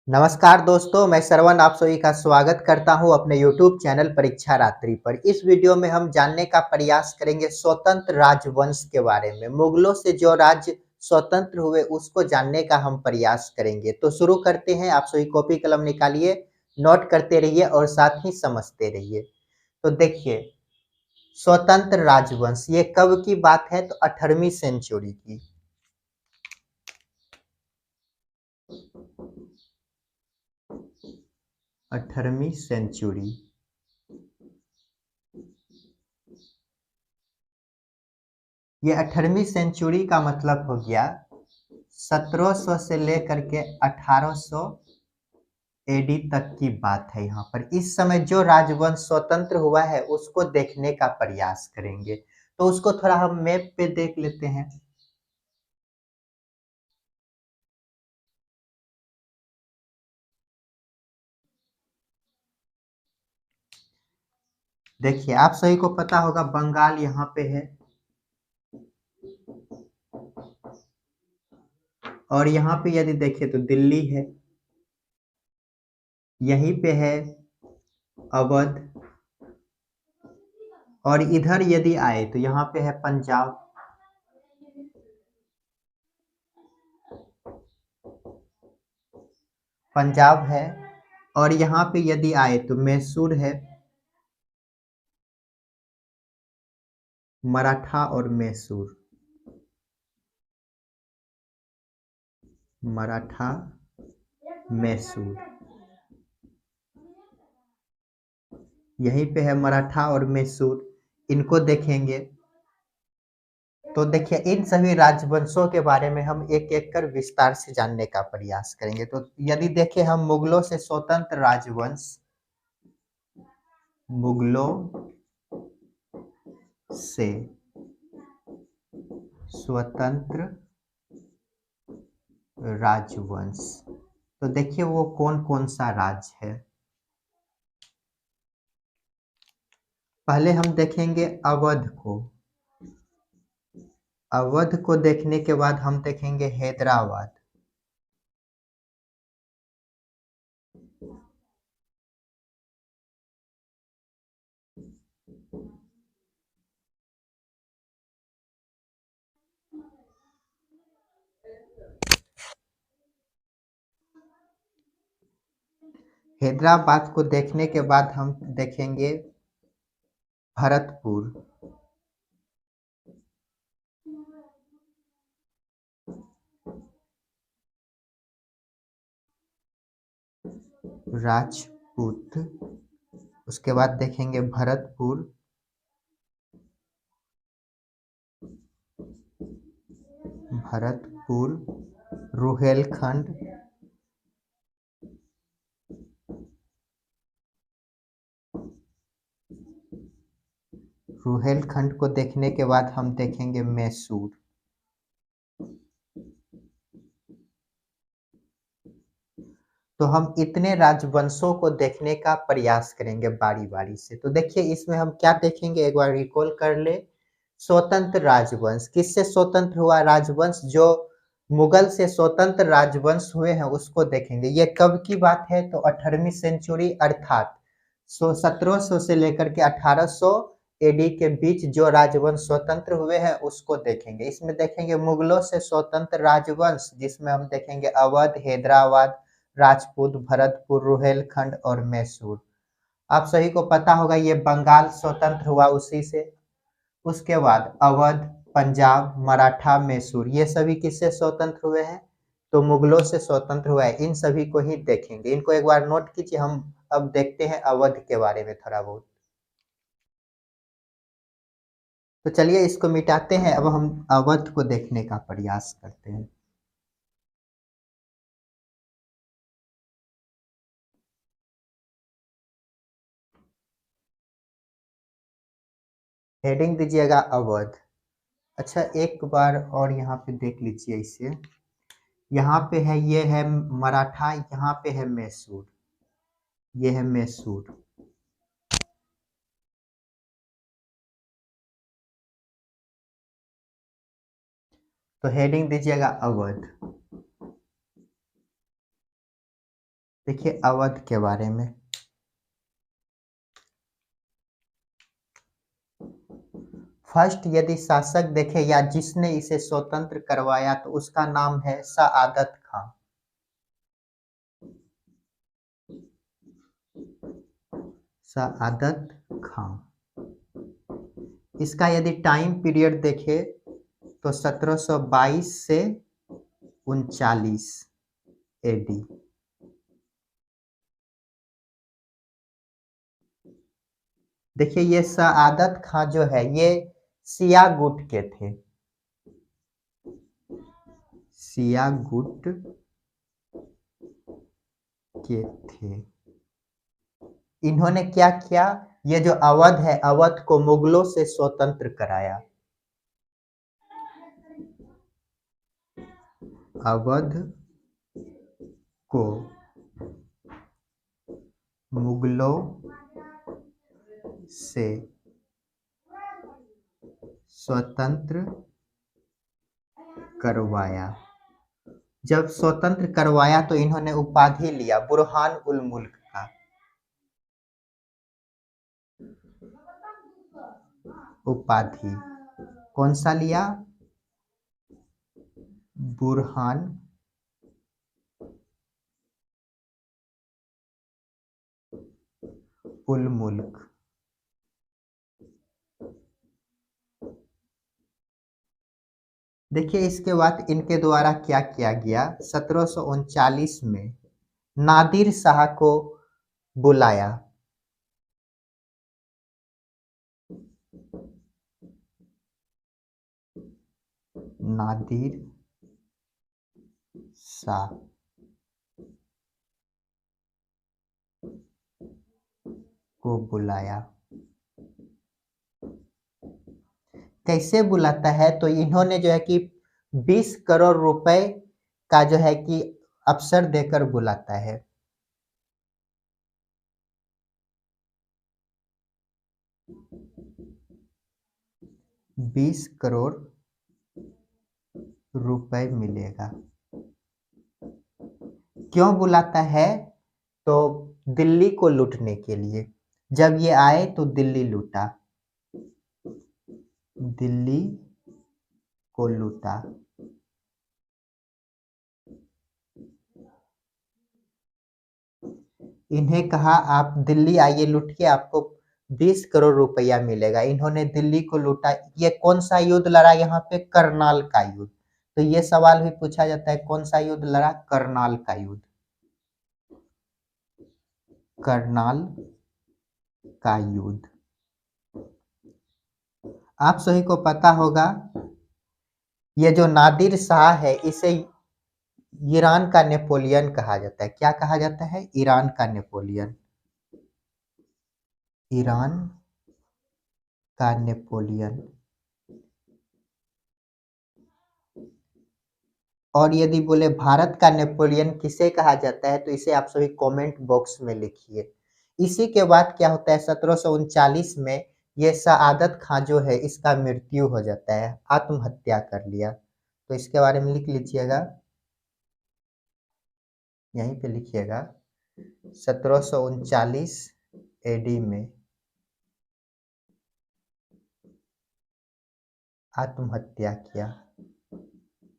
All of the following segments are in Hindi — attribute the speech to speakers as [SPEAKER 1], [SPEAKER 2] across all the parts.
[SPEAKER 1] नमस्कार दोस्तों, मैं श्रवण आप सभी का स्वागत करता हूं अपने YouTube चैनल परीक्षा रात्रि पर। इस वीडियो में हम जानने का प्रयास करेंगे स्वतंत्र राजवंश के बारे में। मुगलों से जो राज्य स्वतंत्र हुए उसको जानने का हम प्रयास करेंगे। तो शुरू करते हैं, आप सभी कॉपी कलम निकालिए, नोट करते रहिए और साथ ही समझते रहिए। तो देखिए, स्वतंत्र राजवंश ये कब की बात है? तो 18वीं सेंचुरी की। 18वीं सेंचुरी। ये 18वीं सेंचुरी का मतलब हो गया 1700 से लेकर के 1800 एडी तक की बात है। यहाँ पर इस समय जो राजवंश स्वतंत्र हुआ है उसको देखने का प्रयास करेंगे। तो उसको थोड़ा हम मैप पे देख लेते हैं। देखिए, आप सभी को पता होगा बंगाल यहाँ पे है और यहाँ पे यदि देखें तो दिल्ली है, यहीं पे है अवध, और इधर यदि आए तो यहाँ पे है पंजाब, पंजाब है, और यहाँ पे यदि आए तो मैसूर है, मराठा और मैसूर, मराठा मैसूर, यहीं पे है मराठा और मैसूर। इनको देखेंगे तो देखिए इन सभी राजवंशों के बारे में हम एक एक कर विस्तार से जानने का प्रयास करेंगे। तो यदि देखें हम मुगलों से स्वतंत्र राजवंश, मुगलों से स्वतंत्र राजवंश, तो देखिए वो कौन कौन सा राज्य है। पहले हम देखेंगे अवध को। अवध को देखने के बाद हम देखेंगे हैदराबाद। हैदराबाद को देखने के बाद हम देखेंगे भरतपुर। राजपूत, उसके बाद देखेंगे भरतपुर, भरतपुर, रुहेलखंड, रुहेलखंड को देखने के बाद हम देखेंगे मैसूर। तो हम इतने राजवंशों को देखने का प्रयास करेंगे बारी बारी से। तो देखिए इसमें हम क्या देखेंगे, एक बार रिकॉल कर ले। स्वतंत्र राजवंश, किससे स्वतंत्र हुआ राजवंश? जो मुगल से स्वतंत्र राजवंश हुए हैं उसको देखेंगे। ये कब की बात है? तो 18वीं सेंचुरी, अर्थात 1700 से लेकर के 1800 एडी के बीच जो राजवंश स्वतंत्र हुए हैं उसको देखेंगे। इसमें देखेंगे मुगलों से स्वतंत्र राजवंश, जिसमें हम देखेंगे अवध, हैदराबाद, राजपूत, भरतपुर, रुहेलखंड और मैसूर। आप सभी को पता होगा ये बंगाल स्वतंत्र हुआ उसी से। उसके बाद अवध, पंजाब, मराठा, मैसूर, ये सभी किससे स्वतंत्र हुए हैं? तो मुगलों से स्वतंत्र हुआ है। इन सभी को ही देखेंगे। इनको एक बार नोट कीजिए। हम अब देखते हैं अवध के बारे में थोड़ा बहुत। तो चलिए इसको मिटाते हैं, अब हम अवध को देखने का प्रयास करते हैं। हेडिंग दीजिएगा अवध। अच्छा, एक बार और यहाँ पे देख लीजिए इसे। यहाँ पे है, ये है मराठा, यहाँ पे है मैसूर, ये है मैसूर। तो हेडिंग दीजिएगा अवध। देखिए अवध के बारे में। फर्स्ट यदि शासक देखे या जिसने इसे स्वतंत्र करवाया तो उसका नाम है सआदत खां। सआदत खां। इसका यदि टाइम पीरियड देखे तो 1722 से 39 एडी। देखिए ये सआदत खां जो है ये सिया गुट के थे। सिया गुट के थे। इन्होंने क्या किया, ये जो अवध है अवध को मुगलों से स्वतंत्र कराया। अवध को मुगलों से स्वतंत्र करवाया। जब स्वतंत्र करवाया तो इन्होंने उपाधि लिया बुरहान उल मुल्क का। उपाधि कौन सा लिया, बुरहान उल मुल्क। देखिए इसके बाद इनके द्वारा क्या किया गया, 1739 में नादिर शाह को बुलाया। नादिर शाह को बुलाया। कैसे बुलाता है, तो इन्होंने जो है कि 20 करोड़ रुपए का जो है कि अवसर देकर बुलाता है। 20 करोड़ रुपए मिलेगा। क्यों बुलाता है, तो दिल्ली को लूटने के लिए। जब ये आए तो दिल्ली लूटा। दिल्ली को लूटा। इन्हें कहा आप दिल्ली आइए, लूट के आपको 20 करोड़ रुपया मिलेगा। इन्होंने दिल्ली को लूटा। ये कौन सा युद्ध लड़ा, यहाँ पे करनाल का युद्ध। तो ये सवाल भी पूछा जाता है, कौन सा युद्ध लड़ा, करनाल का युद्ध। करनाल का युद्ध। आप सभी को पता होगा ये जो नादिर शाह है इसे ईरान का नेपोलियन कहा जाता है। क्या कहा जाता है, ईरान का नेपोलियन। ईरान का नेपोलियन। और यदि बोले भारत का नेपोलियन किसे कहा जाता है, तो इसे आप सभी कमेंट बॉक्स में लिखिए। इसी के बाद क्या होता है, 1739 में ये सआदत खां जो है इसका मृत्यु हो जाता है, आत्महत्या कर लिया। तो इसके बारे में लिख लीजिएगा, यहीं पे लिखिएगा 1739 एडी में आत्महत्या किया।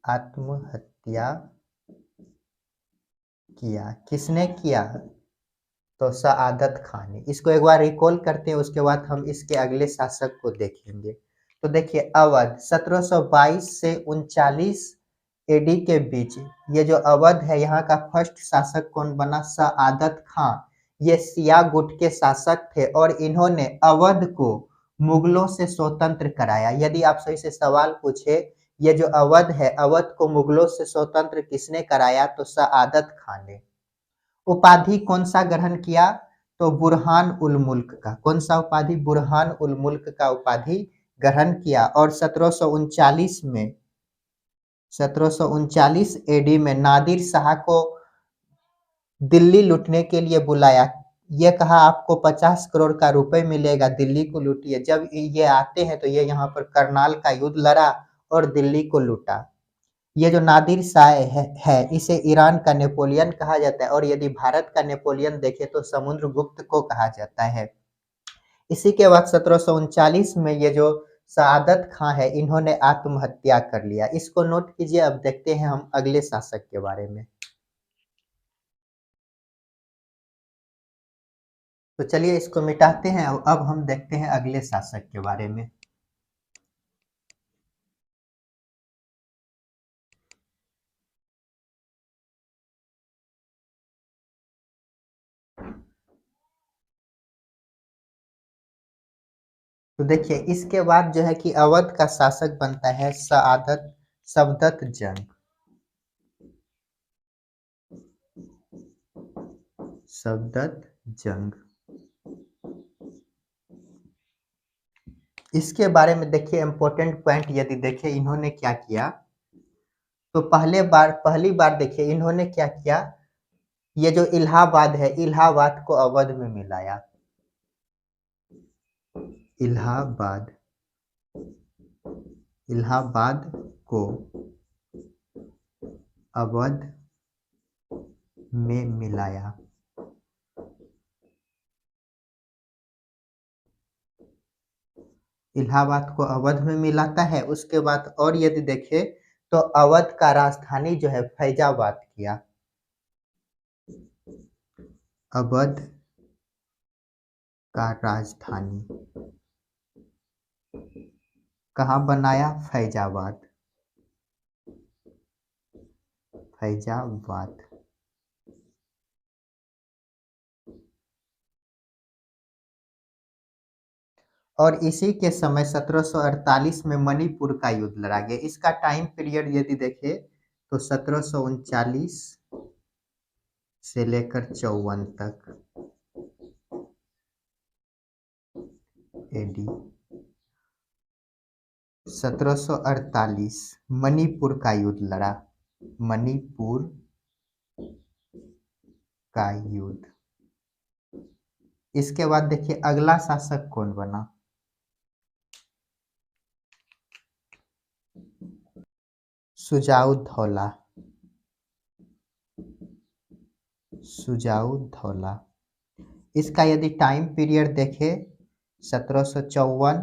[SPEAKER 1] आत्महत्या किया, किसने किया, तो सआदत खान ने। इसको एक बार रिकॉल करते हैं, उसके बाद हम इसके अगले शासक को देखेंगे। तो देखिए अवध 1722 से 39 एडी के बीच ये जो अवध है यहाँ का फर्स्ट शासक कौन बना, सआदत खान। ये सिया गुट के शासक थे और इन्होंने अवध को मुगलों से स्वतंत्र कराया। यदि आप सही से सवाल पूछे ये जो अवध है अवध को मुगलों से स्वतंत्र किसने कराया, तो सआदत खान ने। उपाधि कौन सा ग्रहण किया, तो बुरहान उल मुल्क का। कौन सा उपाधि, बुरहान उल मुल्क का उपाधि ग्रहण किया। और 1739 में 1739 एडी में नादिर शाह को दिल्ली लूटने के लिए बुलाया। ये कहा आपको 50 करोड़ का रुपए मिलेगा, दिल्ली को लूटिए। जब ये आते हैं तो ये यहाँ पर करनाल का युद्ध लड़ा और दिल्ली को लूटा। ये जो नादिर शाह है इसे ईरान का नेपोलियन कहा जाता है और यदि भारत का नेपोलियन देखें तो समुद्रगुप्त को कहा जाता है। इसी के बाद 1739 में ये जो सआदत खां है इन्होंने आत्महत्या कर लिया। इसको नोट कीजिए। अब देखते हैं हम अगले शासक के बारे में। तो चलिए इसको मिटाते हैं। अब हम देखते हैं अगले शासक के बारे में। तो देखिए इसके बाद जो है कि अवध का शासक बनता है सआदत सफदत जंग। सफदत जंग। इसके बारे में देखिए इम्पोर्टेंट पॉइंट यदि देखें इन्होंने क्या किया। तो पहली बार देखिए इन्होंने क्या किया। ये जो इलाहाबाद है इलाहाबाद को अवध में मिलाया। इलाहाबाद इलाहाबाद को अवध में मिलाया। इलाहाबाद को अवध में मिलाता है। उसके बाद और यदि देखें तो अवध का राजधानी जो है फैजाबाद किया। अवध का राजधानी कहाँ बनाया? फैजाबाद। फैजाबाद। और इसी के समय 1748 में मणिपुर का युद्ध लड़ा गया। इसका टाइम पीरियड यदि देखें तो 1739 से लेकर 54 तक एडी। 1748 मणिपुर का युद्ध लड़ा। मणिपुर का युद्ध। इसके बाद देखिए अगला शासक कौन बना? सुजाउद्दौला। सुजाउद्दौला। इसका यदि टाइम पीरियड देखें 1754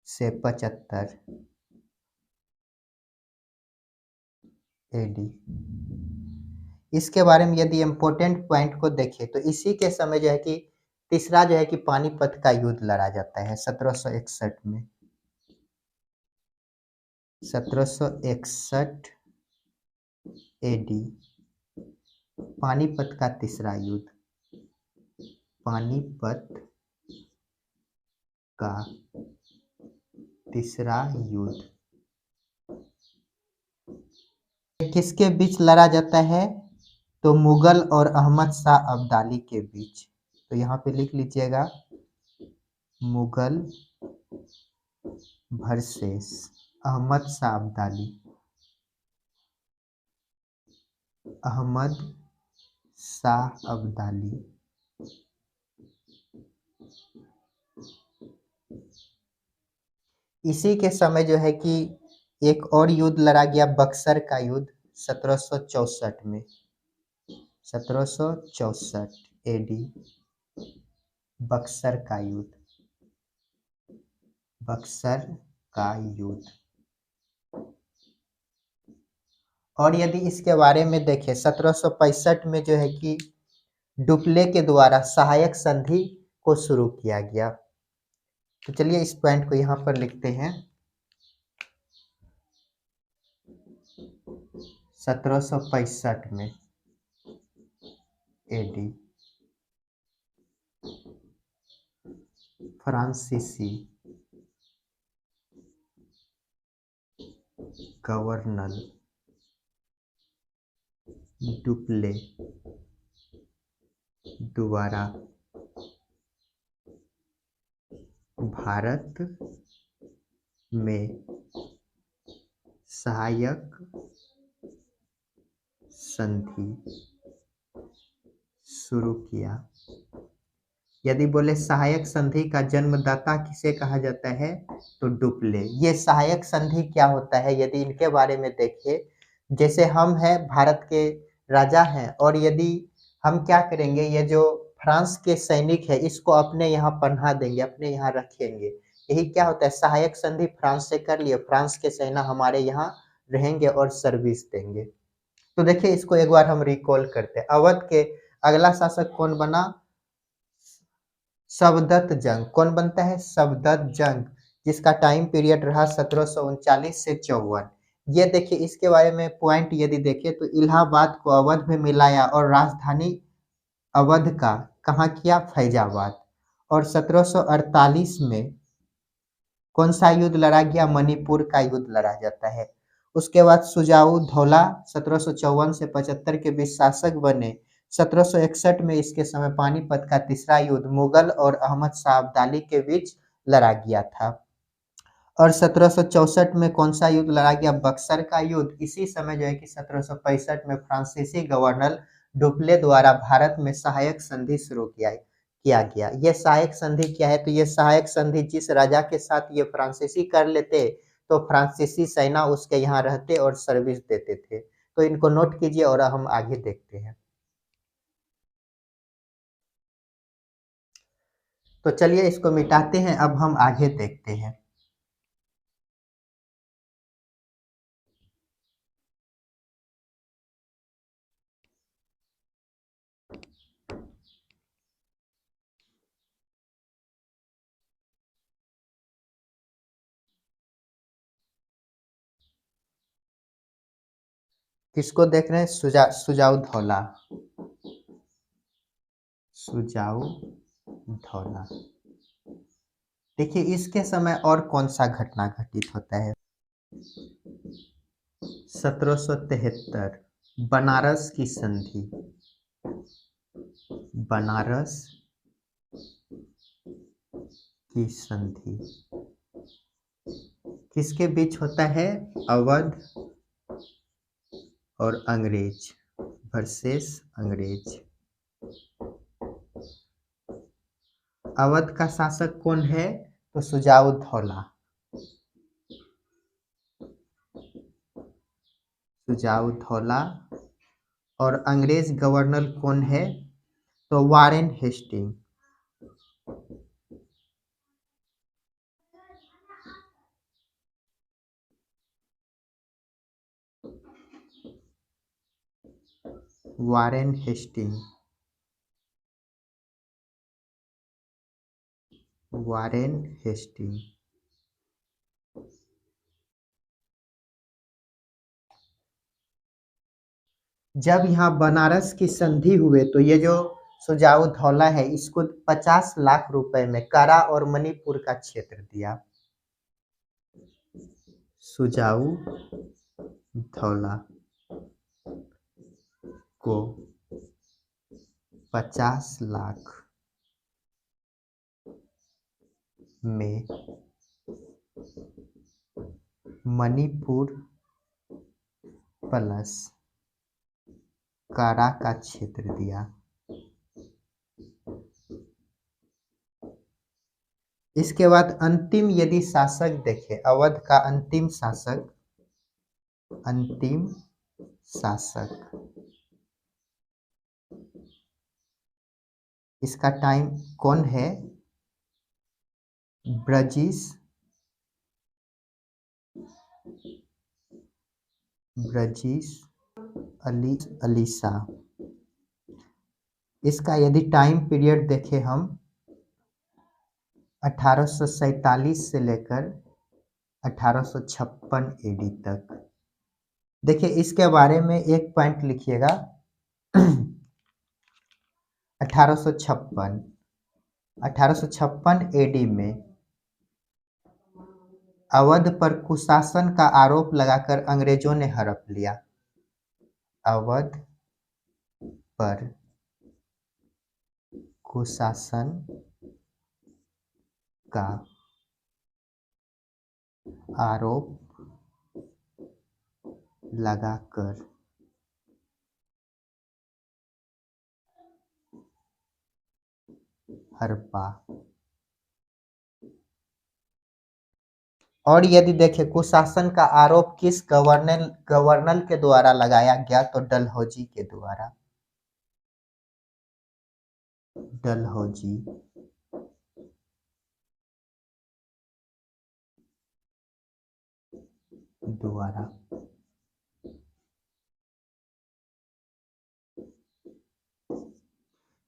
[SPEAKER 1] से 75 एडी। इसके बारे में यदि इम्पोर्टेंट पॉइंट को देखें तो इसी के समय जो है कि तीसरा जो है कि पानीपत का युद्ध लड़ा जाता है 1761 में। 1761 एडी। पानीपत का तीसरा युद्ध। पानीपत का तीसरा युद्ध किसके बीच लड़ा जाता है? तो मुगल और अहमद शाह अब्दाली के बीच। तो यहाँ पे लिख लीजिएगा मुगल वर्सेस अहमद शाह अब्दाली। अहमद शाह अब्दाली। इसी के समय जो है कि एक और युद्ध लड़ा गया बक्सर का युद्ध 1764 में। 1764 एडी। बक्सर का युद्ध। बक्सर का युद्ध। और यदि इसके बारे में देखें 1765 में जो है कि डुप्ले के द्वारा सहायक संधि को शुरू किया गया। तो चलिए इस पॉइंट को यहाँ पर लिखते हैं। 1765 में एडी। फ्रांसीसी गवर्नर डुप्ले द्वारा भारत में सहायक संधि शुरू किया। यदि बोले सहायक संधि का जन्मदाता किसे कहा जाता है, तो डुप्ले। ये सहायक संधि क्या होता है, यदि इनके बारे में देखिए, जैसे हम हैं भारत के राजा हैं, और यदि हम क्या करेंगे, ये जो फ्रांस के सैनिक है इसको अपने यहाँ पन्हा देंगे, अपने यहाँ रखेंगे। यही क्या होता है, सहायक संधि फ्रांस से कर लिए, फ्रांस के सेना हमारे यहाँ रहेंगे और सर्विस देंगे। तो देखिए इसको एक बार हम रिकॉल करते हैं। अवध के अगला शासक कौन बना, शवदत्त जंग। कौन बनता है, शवदत्त जंग, जिसका टाइम पीरियड रहा 1739 से 54। ये देखिए इसके बारे में पॉइंट यदि देखें तो इलाहाबाद को अवध में मिलाया और राजधानी अवध का कहाँ किया, फैजाबाद। और 1748 में कौन सा युद्ध लड़ा गया, मणिपुर का युद्ध लड़ा जाता है। उसके बाद सुजाऊ धौला 1754 से 75 के बीच शासक बने। 1761 में इसके समय पानीपत का तीसरा युद्ध मुगल और अहमद शाह अब्दाली के बीच लड़ा गया था। और 1764 में कौन सा युद्ध लड़ा गया, बक्सर का युद्ध। इसी समय जो है कि 1765 में फ्रांसीसी गवर्नर डुप्ले द्वारा भारत में सहायक संधि शुरू किया गया। ये सहायक संधि क्या है, तो ये सहायक संधि जिस राजा के साथ ये फ्रांसीसी कर लेते तो फ्रांसीसी सेना उसके यहाँ रहते और सर्विस देते थे। तो इनको नोट कीजिए और हम आगे देखते हैं। तो चलिए इसको मिटाते हैं, अब हम आगे देखते हैं। किसको देख रहे हैं, सुजाऊ धौला, सुजाऊ धौला। देखिए इसके समय और कौन सा घटना घटित होता है, 1773 बनारस की संधि। बनारस की संधि किसके बीच होता है, अवध और अंग्रेज वर्सेस अंग्रेज। अवध का शासक कौन है, तो सुजाऊ धौला, सुजाऊ धौला। और अंग्रेज गवर्नर कौन है, तो Warren Hastings. Warren Hastings, Warren Hastings. जब यहाँ बनारस की संधि हुए तो ये जो सुजाऊ धौला है इसको 50 लाख रुपए में कारा और मणिपुर का क्षेत्र दिया। सुजाऊ धौला को 50 लाख में मणिपुर प्लस कारा का क्षेत्र दिया। इसके बाद अंतिम यदि शासक देखें, अवध का अंतिम शासक, अंतिम शासक, इसका टाइम कौन है, ब्रजिस, ब्रजिस अली शाह। इसका यदि टाइम पीरियड देखें हम 1847 से लेकर 1856 एडी तक। देखिए इसके बारे में एक पॉइंट लिखिएगा 1856, 1856 एडी में अवध पर कुशासन का आरोप लगाकर अंग्रेजों ने हड़प लिया। अवध पर कुशासन का आरोप लगाकर हड़प्पा। और यदि देखें कुशासन का आरोप किस गवर्नर गवर्नर के द्वारा लगाया गया, तो डलहौजी के द्वारा। डलहौजी द्वारा।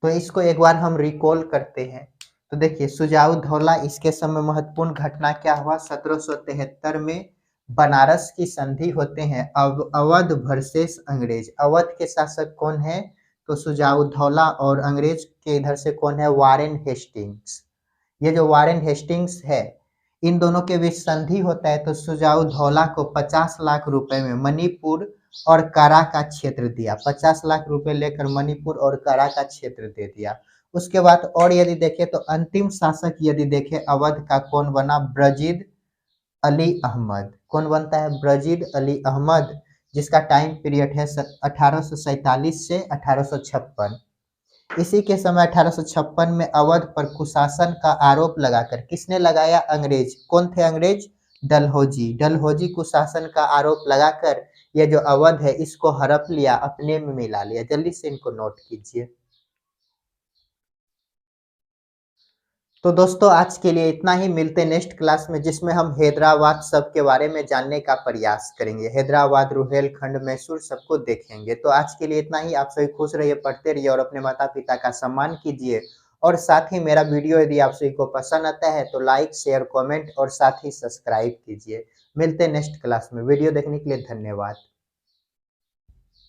[SPEAKER 1] तो इसको एक बार हम रिकॉल करते हैं। तो देखिए सुजाऊ धौला, इसके समय महत्वपूर्ण घटना क्या हुआ, 1773 में बनारस की संधि होते हैं अवध वर्सेस अंग्रेज। अवध के शासक कौन है, तो सुजाऊ धौला, और अंग्रेज के इधर से कौन है, वारेन हेस्टिंग्स। ये जो वारेन हेस्टिंग्स है, इन दोनों के बीच संधि होता है। तो सुजाऊ धौला को 50 लाख रुपए में मणिपुर और कारा का क्षेत्र दिया, 50 लाख रुपए लेकर मणिपुर और कारा का क्षेत्र दे दिया। उसके बाद और यदि देखें तो अंतिम शासक यदि देखें अवध का कौन बना, ब्रजीद अली अहमद। कौन बनता है, ब्रजीद अली अहमद, जिसका टाइम पीरियड है 1847 से 1856। इसी के समय 1856 में अवध पर कुशासन का आरोप लगाकर, किसने लगाया, अंग्रेज। कौन थे अंग्रेज, डलहौजी। डलहौजी कुशासन का आरोप लगाकर यह जो अवध है इसको हड़प लिया, अपने में मिला लिया। जल्दी से इनको नोट कीजिए। तो दोस्तों आज के लिए इतना ही, मिलते नेक्स्ट क्लास में जिसमें हम हैदराबाद सब के बारे में जानने का प्रयास करेंगे। हैदराबाद, रुहेलखंड, मैसूर सबको देखेंगे। तो आज के लिए इतना ही। आप सभी खुश रहिए, पढ़ते रहिए और अपने माता पिता का सम्मान कीजिए। और साथ ही मेरा वीडियो यदि आप सभी को पसंद आता है तो लाइक, शेयर, कमेंट और साथ ही सब्सक्राइब कीजिए। मिलते नेक्स्ट क्लास में। वीडियो देखने के लिए धन्यवाद।